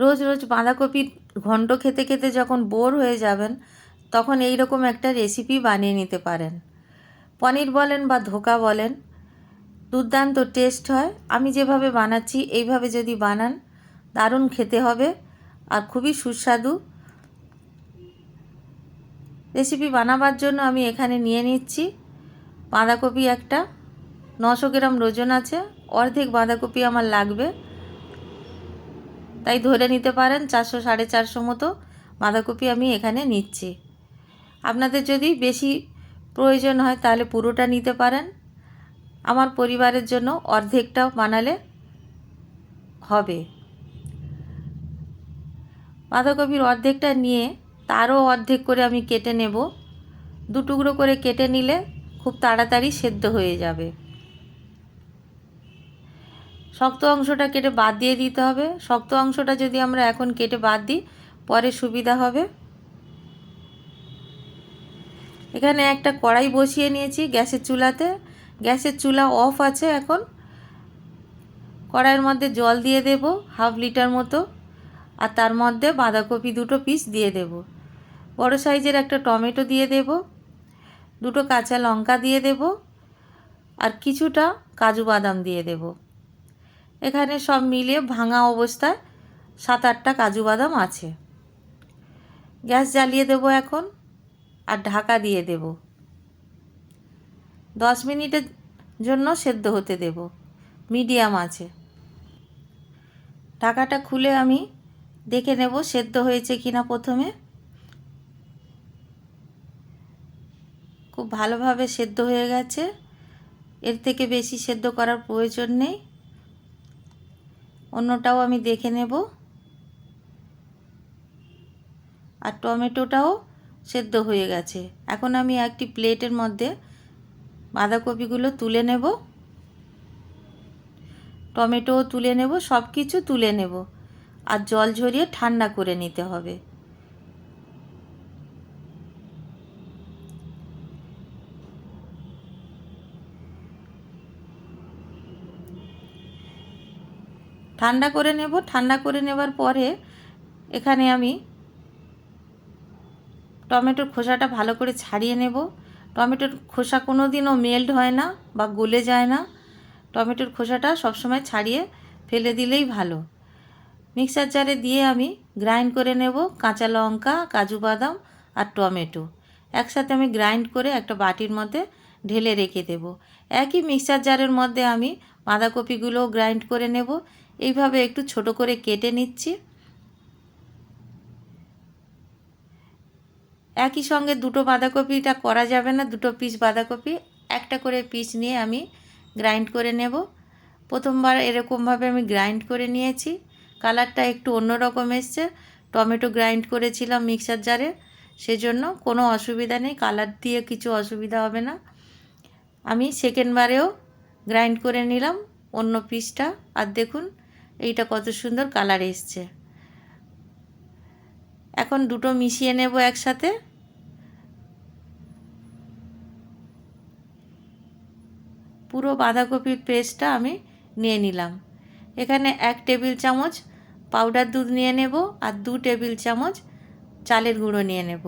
রোজ রোজ বাঁধাকপির ঘন্ট খেতে খেতে যখন বোর হয়ে যাবেন তখন এই রকম একটা রেসিপি বানিয়ে নিতে পারেন। পনির বলেন বা ধোকা বলেন, দুর্দান্ত টেস্ট হয়। আমি যেভাবে বানাচ্ছি এইভাবে যদি বানান দারুণ খেতে হবে আর খুবই সুস্বাদু। রেসিপি বানাবার জন্য আমি এখানে নিয়ে নিচ্ছি বাঁধাকপি একটা 900 গ্রাম ওজন আছে, অর্ধেক বাঁধাকপি আমার লাগবে, তাই ধরে নিতে পারেন 400 450 মতো বাঁধাকপি আমি এখানে নিচ্ছি। আপনাদের যদি বেশি প্রয়োজন হয় তাহলে পুরোটা নিতে পারেন। আমার পরিবারের জন্য অর্ধেকটা বানালে হবে। বাঁধাকপির অর্ধেকটা নিয়ে তারও অর্ধেক করে আমি কেটে নেব। দু টুকরো করে কেটে নিলে খুব তাড়াতাড়ি সেদ্ধ হয়ে যাবে। শক্ত অংশটা কেটে বাদ দিয়ে দিতে হবে। শক্ত অংশটা যদি আমরা এখন কেটে বাদ দিই পরে সুবিধা হবে। এখানে একটা কড়াই বসিয়ে নিয়েছি গ্যাসের চুলাতে। গ্যাসের চুলা অফ আছে। এখন কড়াইয়ের মধ্যে জল দিয়ে দেব হাফ লিটার মতো, আর তার মধ্যে বাঁধাকপি দুটো পিস দিয়ে দেব। বড় সাইজের একটা টমেটো দিয়ে দেব, দুটো কাঁচা লঙ্কা দিয়ে দেব, আর কিছুটা কাজু বাদাম দিয়ে দেব। এখানে সব মিলিয়ে ভাঙা অবস্থায় 7-8টা কাজু বাদাম আছে। গ্যাস জ্বালিয়ে দেব এখন আর ঢাকা দিয়ে দেব। 10 মিনিটের জন্য সেদ্ধ হতে দেব মিডিয়াম আছে। ঢাকাটা খুলে আমি দেখে নেব সেদ্ধ হয়েছে কিনা। প্রথমে খুব ভালোভাবে সেদ্ধ হয়ে গেছে, এর থেকে বেশি সেদ্ধ করার প্রয়োজন নেই। অন্যটাও আমি দেখে নেব। আর টমেটোটাও সেদ্ধ হয়ে গেছে। এখন আমি একটি প্লেটের মধ্যে বাঁধাকপিগুলো তুলে নেব, টমেটোও তুলে নেব, সব কিছু তুলে নেব আর জল ঝরিয়ে ঠান্ডা করে নিতে হবে। ঠান্ডা করে নেব। ঠান্ডা করে নেবার পরে এখানে আমি টমেটোর খোসাটা ভালো করে ছাড়িয়ে নেব। টমেটোর খোসা কোনো দিনও মেল্ট হয় না বা গলে যায় না। টমেটোর খোসাটা সবসময় ছাড়িয়ে ফেলে দিলেই ভালো। মিক্সার জারে দিয়ে আমি গ্রাইন্ড করে নেব কাঁচা লঙ্কা, কাজু বাদাম আর টমেটো একসাথে আমি গ্রাইন্ড করে একটা বাটির মধ্যে ঢেলে রেখে দেব। একই মিক্সার জারের মধ্যে আমি বাঁধাকপিগুলো গ্রাইন্ড করে নেব। এইভাবে একটু ছোট করে কেটে নিচ্ছি। একই সঙ্গে দুটো বাঁধাকপিটা করা যাবে না, দুটো পিস বাঁধাকপি একটা করে পিস নিয়ে আমি গ্রাইন্ড করে নেব। প্রথমবার এরকমভাবে আমি গ্রাইন্ড করে নিয়েছি, কালারটা একটু অন্যরকম এসছে। টমেটো গ্রাইন্ড করেছিলাম মিক্সার জারে, সেজন্য কোনো অসুবিধা নেই, কালার দিয়ে কিছু অসুবিধা হবে না। আমি সেকেন্ডবারেও গ্রাইন্ড করে নিলাম অন্য পিসটা, আর দেখুন এইটা কত সুন্দর কালার এসছে। এখন দুটো মিশিয়ে নেব একসাথে। পুরো বাঁধাকপির পেস্টটা আমি নিয়ে নিলাম। এখানে 1 টেবিল চামচ পাউডার দুধ নিয়ে নেব আর 2 টেবিল চামচ চালের গুঁড়ো নিয়ে নেব।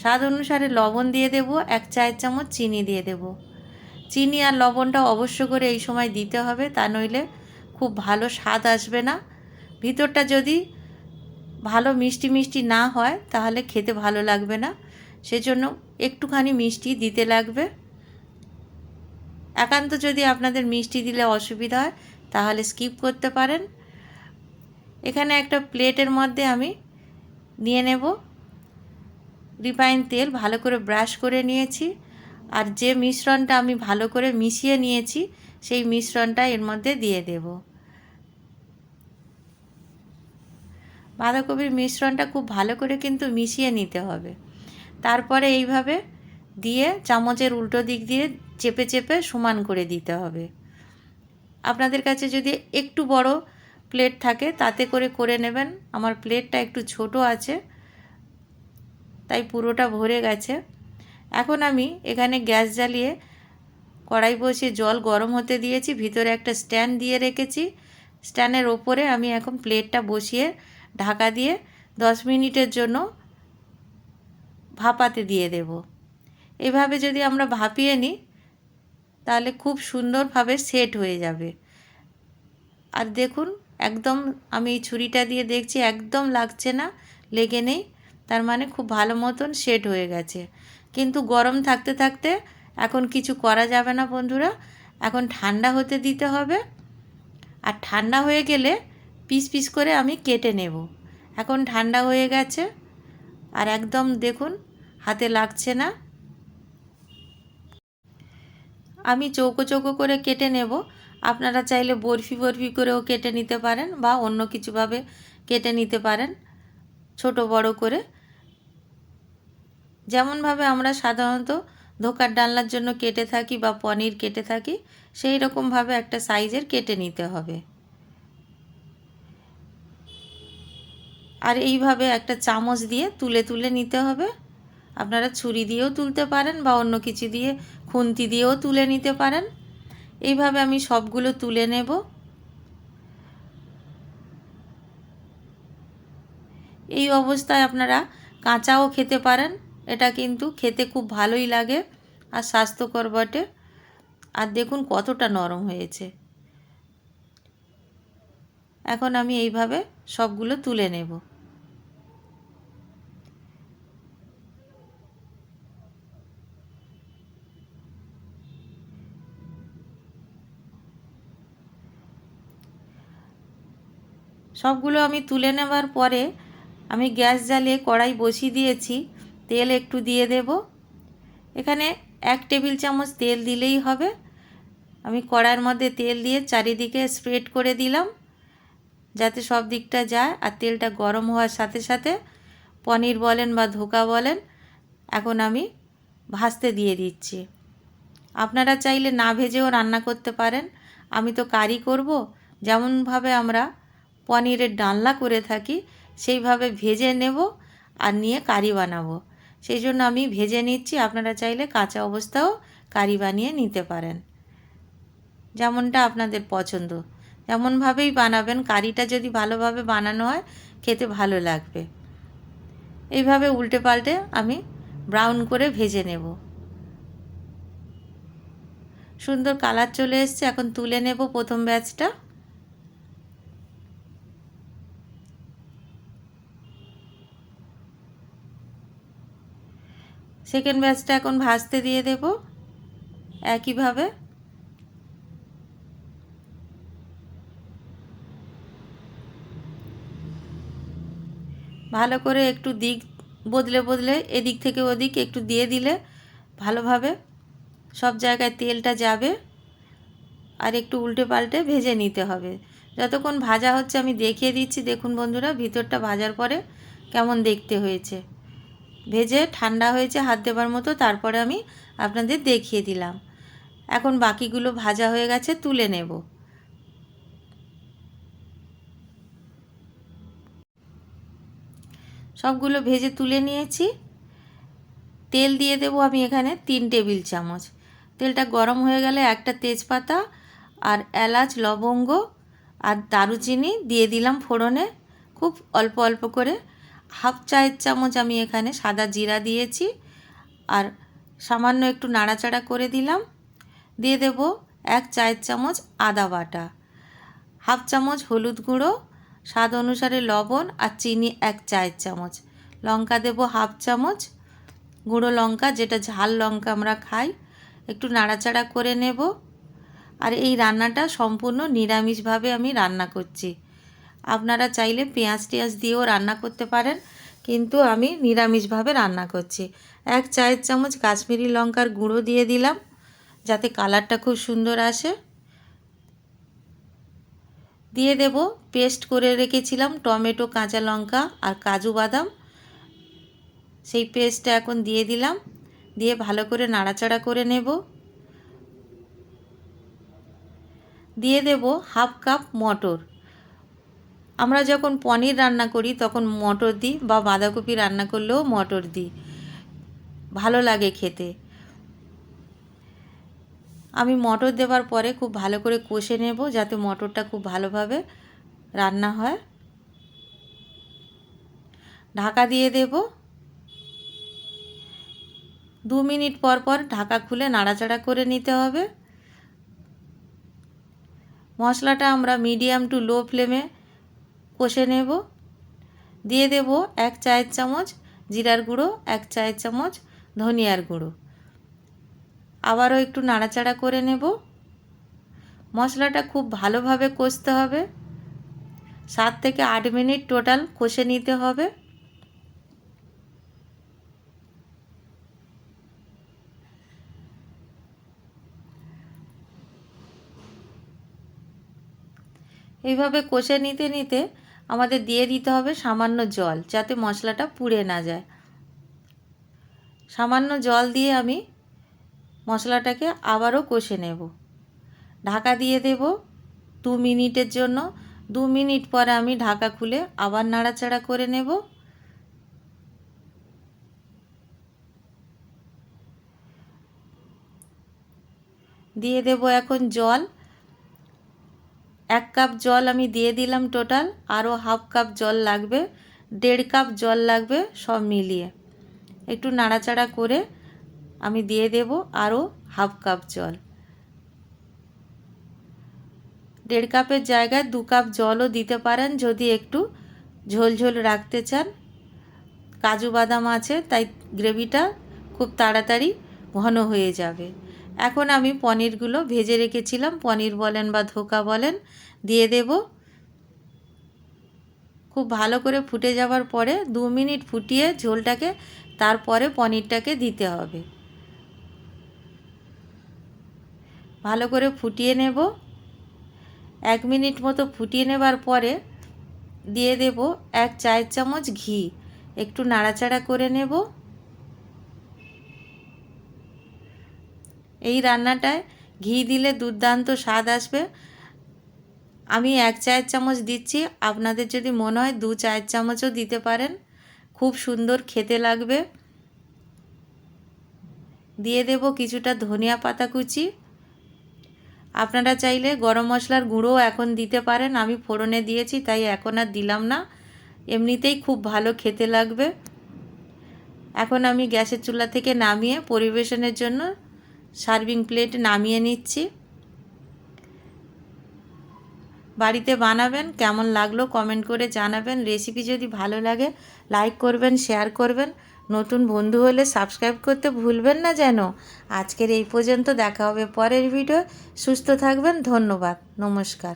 স্বাদ অনুসারে লবণ দিয়ে দেব, 1 চায়ের চামচ চিনি দিয়ে দেব। চিনি আর লবণটা অবশ্য করে এই সময় দিতে হবে, তা নইলে খুব ভালো স্বাদ আসবে না। ভিতরটা যদি ভালো মিষ্টি মিষ্টি না হয় তাহলে খেতে ভালো লাগবে না, সেজন্য একটুখানি মিষ্টি দিতে লাগবে। একান্ত যদি আপনাদের মিষ্টি দিলে অসুবিধা হয় তাহলে স্কিপ করতে পারেন। এখানে একটা প্লেটের মধ্যে আমি নিয়ে নেব রিফাইন তেল, ভালো করে ব্রাশ করে নিয়েছি। আর যে মিশ্রণটা আমি ভালো করে মিশিয়ে নিয়েছি সেই মিশ্রণটা এর মধ্যে দিয়ে দেব। বাঁধাকপির মিশ্রণটা খুব ভালো করে কিন্তু মিশিয়ে নিতে হবে। তারপরে এইভাবে দিয়ে চামচের উল্টো দিক দিয়ে চেপে চেপে সমান করে দিতে হবে। আপনাদের কাছে যদি একটু বড় প্লেট থাকে তাতে করে করে নেবেন। আমার প্লেটটা একটু ছোট আছে তাই পুরোটা ভরে গেছে। এখন আমি এখানে গ্যাস জ্বালিয়ে কড়াই বসিয়ে জল গরম হতে দিয়েছি, ভিতরে একটা স্ট্যান্ড দিয়ে রেখেছি, স্ট্যান্ডের ওপরে আমি এখন প্লেটটা বসিয়ে ঢাকা দিয়ে 10 মিনিটের জন্য ভাপাতে দিয়ে দেব। এভাবে যদি আমরা ভাপিয়ে নিই তাহলে খুব সুন্দরভাবে সেট হয়ে যাবে। আর দেখুন একদম আমি এই ছুরিটা দিয়ে দেখছি একদম লাগছে না, লেগে নেই, তার মানে খুব ভালো মতন সেট হয়ে গেছে। কিন্তু গরম থাকতে থাকতে এখন কিছু করা যাবে না বন্ধুরা, এখন ঠান্ডা হতে দিতে হবে। আর ঠান্ডা হয়ে গেলে পিস পিস করে আমি কেটে নেব। এখন ঠান্ডা হয়ে গেছে আর একদম দেখুন হাতে লাগছে না। আমি চৌকো চৌকো করে কেটে নেব। আপনারা চাইলে বরফি বরফি করেও কেটে নিতে পারেন বা অন্য কিছুভাবে কেটে নিতে পারেন, ছোট বড় করে। যেমনভাবে আমরা সাধারণত ধোকার ডালনার জন্য কেটে থাকি বা পনির কেটে থাকি, সেই রকমভাবে একটা সাইজের কেটে নিতে হবে। আর এইভাবে একটা চামচ দিয়ে তুলে তুলে নিতে হবে। আপনারা ছুরি দিয়েও তুলতে পারেন বা অন্য কিছু দিয়ে খুন্তি দিয়েও তুলে নিতে পারেন। এইভাবে আমি সবগুলো তুলে নেব। এই অবস্থায় আপনারা কাঁচাও খেতে পারেন, এটা কিন্তু খেতে খুব ভালোই লাগে আর স্বাস্থ্যকর বটে। আর দেখুন কতটা নরম হয়েছে। এখন আমি এইভাবে সবগুলো তুলে নেব। সবগুলো আমি তুলে নেবার পরে আমি গ্যাস জ্বালিয়ে কড়াই বসিয়ে দিয়েছি। তেল একটু দিয়ে দেব। এখানে 1 টেবিল চামচ তেল দিলেই হবে। আমি কড়াইয়ের মধ্যে তেল দিয়ে চারিদিকে স্প্রেড করে দিলাম যাতে সব দিকটা যায়। আর তেলটা গরম হওয়ার সাথে সাথে পনির বলেন বা ধোকা বলেন এখন আমি ভাজতে দিয়ে দিচ্ছি। আপনারা চাইলে না ভেজেও রান্না করতে পারেন। আমি তো কারি করব, যেমনভাবে আমরা পনিরের ডালনা করে থাকি সেইভাবে ভেজে নেব আর নিয়ে কারি বানাবো। সেই জন্য আমি ভেজে নিচ্ছি। আপনারা চাইলে কাঁচা অবস্থাও কারি বানিয়ে নিতে পারেন, যেমনটা আপনাদের পছন্দ। যেমনভাবেই বানাবেন, কারিটা যদি ভালোভাবে বানানো হয় খেতে ভালো লাগবে। এইভাবে উল্টে পাল্টে আমি ব্রাউন করে ভেজে নেব। সুন্দর কালার চলে এসছে। এখন তুলে নেব প্রথম ব্যাচটা। সেকেন্ড ব্যাচটা এখন ভাজতে দিয়ে দেব একইভাবে। ভালো করে একটু দিক বদলে বদলে এদিক থেকে ওদিক একটু দিয়ে দিলে ভালোভাবে সব জায়গায় তেলটা যাবে। আর একটু উল্টে পাল্টে ভেজে নিতে হবে। যতক্ষণ ভাজা হচ্ছে আমি দেখিয়ে দিচ্ছি। দেখুন বন্ধুরা ভিতরটা ভাজার পরে কেমন দেখতে হয়েছে। ভেজে ঠান্ডা হয়েছে হাত দেবার মতো, তারপরে আমি আপনাদের দেখিয়ে দিলাম। এখন বাকিগুলো ভাজা হয়ে গেছে, তুলে নেব। সবগুলো ভেজে তুলে নিয়েছি। তেল দিয়ে দেব আমি এখানে 3 টেবিল চামচ। তেলটা গরম হয়ে গেলে একটা তেজপাতা আর এলাচ, লবঙ্গ আর দারুচিনি দিয়ে দিলাম ফোড়নে, খুব অল্প অল্প করে। হাফ চায়ের চামচ আমি এখানে সাদা জিরা দিয়েছি আর সামান্য একটু নাড়াচাড়া করে দিলাম। দিয়ে দেব 1 চায়ের চামচ আদা বাটা, হাফ চামচ হলুদ গুঁড়ো, স্বাদ অনুসারে লবণ আর চিনি 1 চায়ের চামচ। লঙ্কা দেব হাফ চামচ, গুঁড়ো লঙ্কা যেটা ঝাল লঙ্কা আমরা খাই। একটু নাড়াচাড়া করে নেব। আর এই রান্নাটা সম্পূর্ণ নিরামিষভাবে আমি রান্না করছি। আপনারা চাইলে পেঁয়াজ টেঁয়াজ দিয়েও রান্না করতে পারেন, কিন্তু আমি নিরামিষভাবে রান্না করছি। 1 চায়ের চামচ কাশ্মীরি লঙ্কার গুঁড়ো দিয়ে দিলাম যাতে কালারটা খুব সুন্দর আসে। দিয়ে দেব পেস্ট করে রেখেছিলাম টমেটো, কাঁচা লঙ্কা আর কাজু বাদাম, সেই পেস্টটা এখন দিয়ে দিলাম। দিয়ে ভালো করে নাড়াচাড়া করে নেব। দিয়ে দেব হাফ কাপ মটর। আমরা যখন পনির রান্না করি তখন মটর দিই, বা বাঁধাকপি রান্না করলেও মটর দিই, ভালো লাগে খেতে। আমি মটর দেওয়ার পরে খুব ভালো করে কষে নেব যাতে মটরটা খুব ভালোভাবে রান্না হয়। ঢাকা দিয়ে দেব। 2 মিনিট পর পর ঢাকা খুলে নাড়াচাড়া করে নিতে হবে। মশলাটা আমরা মিডিয়াম টু লো ফ্লেমে কষে নেব। দিয়ে দেব 1 চায়ের চামচ জিরার গুঁড়ো, 1 চায়ের চামচ ধনিয়ার গুঁড়ো। আবারও একটু নাড়াচাড়া করে নেব। মশলাটা খুব ভালোভাবে কষতে হবে। 7 থেকে 8 মিনিট টোটাল কষে নিতে হবে। এইভাবে কষে নিতে নিতে আমাদের দিয়ে দিতে হবে সামান্য জল, যাতে মশলাটা পুড়ে না যায়। সামান্য জল দিয়ে আমি মশলাটাকে আবারও কষে নেব। ঢাকা দিয়ে দেব 2 মিনিটের জন্য। 2 মিনিট পরে আমি ঢাকা খুলে আবার নাড়াচাড়া করে নেব। দিয়ে দেব এখন জল। 1 কাপ জল আমি দিয়ে দিলাম টোটাল। আরও হাফ কাপ জল লাগবে, 1.5 কাপ জল লাগবে সব মিলিয়ে। একটু নাড়াচাড়া করে আমি দিয়ে দেব আরও হাফ কাপ জল। 1.5 কাপের জায়গায় 2 কাপ জলও দিতে পারেন যদি একটু ঝোলঝোল রাখতে চান। কাজু বাদাম আছে তাই গ্রেভিটা খুব তাড়াতাড়ি ঘন হয়ে যাবে। এখন আমি পনিরগুলো ভেজে রেখেছিলাম, পনির বলেন বা ধোকা বলেন, দিয়ে দেব। খুব ভালো করে ফুটে যাওয়ার পরে 2 মিনিট ফুটিয়ে ঝোলটাকে তারপরে পনিরটাকে দিতে হবে। ভালো করে ফুটিয়ে নেব। 1 মিনিট মতো ফুটিয়ে নেবার পরে দিয়ে দেব 1 চায়ের চামচ ঘি। একটু নাড়াচাড়া করে নেব। এই রান্নাটায় ঘি দিলে দুর্দান্ত স্বাদ আসবে। আমি 1 চায়ের চামচ দিচ্ছি, আপনাদের যদি মনে হয় 2 চায়ের চামচও দিতে পারেন, খুব সুন্দর খেতে লাগবে। দিয়ে দেব কিছুটা ধনিয়া পাতা কুচি। আপনারা চাইলে গরম মশলার গুঁড়োও এখন দিতে পারেন, আমি ফোড়নে দিয়েছি তাই এখন আর দিলাম না, এমনিতেই খুব ভালো খেতে লাগবে। এখন আমি গ্যাসের চুলা থেকে নামিয়ে পরিবেশনের জন্য সার্ভিং প্লেটে নামিয়ে নিচ্ছি। বাড়িতে বানাবেন, কেমন লাগলো কমেন্ট করে জানাবেন। রেসিপি যদি ভালো লাগে লাইক করবেন, শেয়ার করবেন। নতুন বন্ধু হলে সাবস্ক্রাইব করতে ভুলবেন না যেন। আজকের এই পর্যন্ত, দেখা হবে পরের ভিডিও। সুস্থ থাকবেন, ধন্যবাদ, নমস্কার।